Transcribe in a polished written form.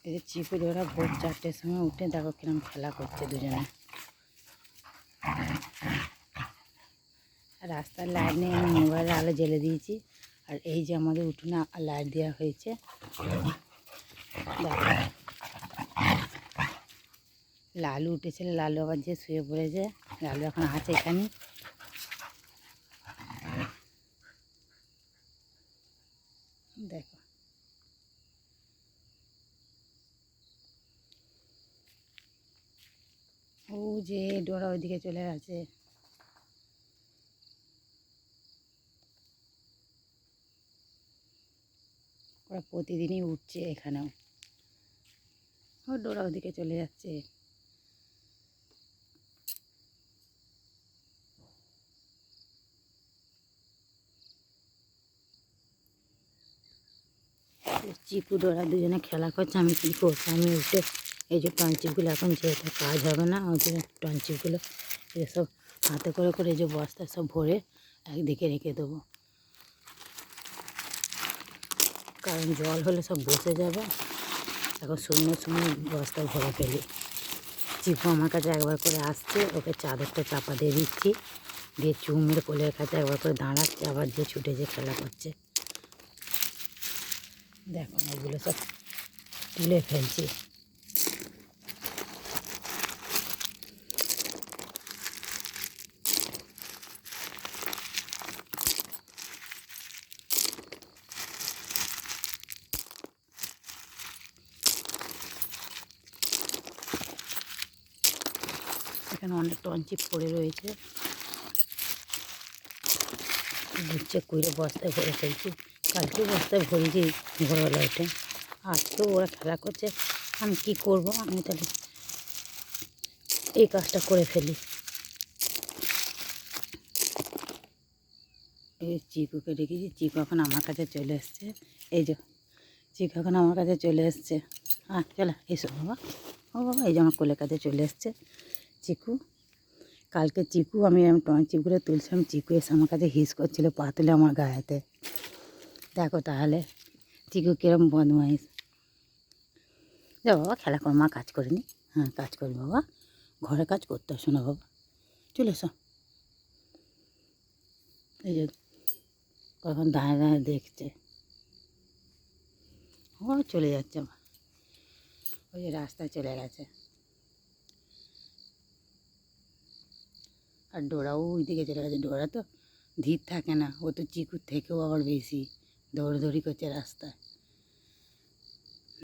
এই যে চিকুর ওরা ভোর 4টের সময় উঠে দেখো কিরম খেলা করছে দুজনে। রাস্তার লাইট নিয়ে আমি মোবাইলের আলো জ্বেলে দিয়েছি। আর এই যে আমাদের উঠোনে লাইট দেওয়া হয়েছে, দেখো লালু উঠেছিল, লালু আবার যে শুয়ে পড়েছে। লালু এখন আছে এখানে। দেখো ও যে ডোরা ওইদিকে চলে গেছে। ওরা প্রতিদিনই উঠছে এখানেও। ও ডোরা ওদিকে চলে যাচ্ছে। চিকু ডোরা দুজনে খেলা করছে। আমি কী করছি, আমি উঠে এই যে টনচিপগুলো এখন যেহেতু কাজ হবে না, ওই যে টনচিপগুলো এসব হাতে করে করে এই যে বস্তা সব ভরে একদিকে রেখে দেবো, কারণ জল হলে সব বসে যাবে। এখন শুকনো শুকনো বস্তা ভরে ফেলি। চিকু আমার কাছে একবার করে আসছে, ওকে চাদরটা চাপা দিয়ে দিচ্ছি, দিয়ে চুমড়ে কোলের কাছে একবার করে দাঁড়াচ্ছে, আবার যে ছুটে যে খেলা করছে। দেখো এগুলো সব তুলে ফেলছি। এখানে অনেক টনচিপ পড়ে রয়েছে, গুচ্ছে কুড়ে বস্তায় ভরে ফেলছি। কালকেও বস্তায় ভরেছি ভোরবেলা উঠে, আজকেও ওরা খেলা করছে। আমি কি করব, আমি তাহলে এই কাজটা করে ফেলি। এই চিকুকে রেখেছি, চিকু এখন আমার কাছে চলে এসছে। এই যে চিকু এখন আমার কাছে চলে এসছে। চলো এসো বাবা, ও বাবা, এই যে আমার কোলের কাছে চলে এসছে চিকু। কালকে চিকু আমি টনচিপগুলো তুলছিলাম, চিকু এসে আমার কাছে হিস করছিল, পা তুলে আমার গায়েতে। দেখো তাহলে চিকু কিরম বদমাইশ। যা বাবা খেলা কর, মা কাজ করিনি। হ্যাঁ কাজ করি বাবা, ঘরে কাজ করতে আসো না বাবা, চলে এসো। এই যে কখন দাঁড়িয়ে দাঁড়িয়ে দেখছে। ও চলে যাচ্ছে, ওই যে রাস্তায় চলে গেছে। আর ডোরাও ওই দিকে চলে গেছে। ডোরা তো ধীর থাকে না, ও তো চিকুর থেকেও আবার বেশি দৌড়দৌড়ি করছে রাস্তায়।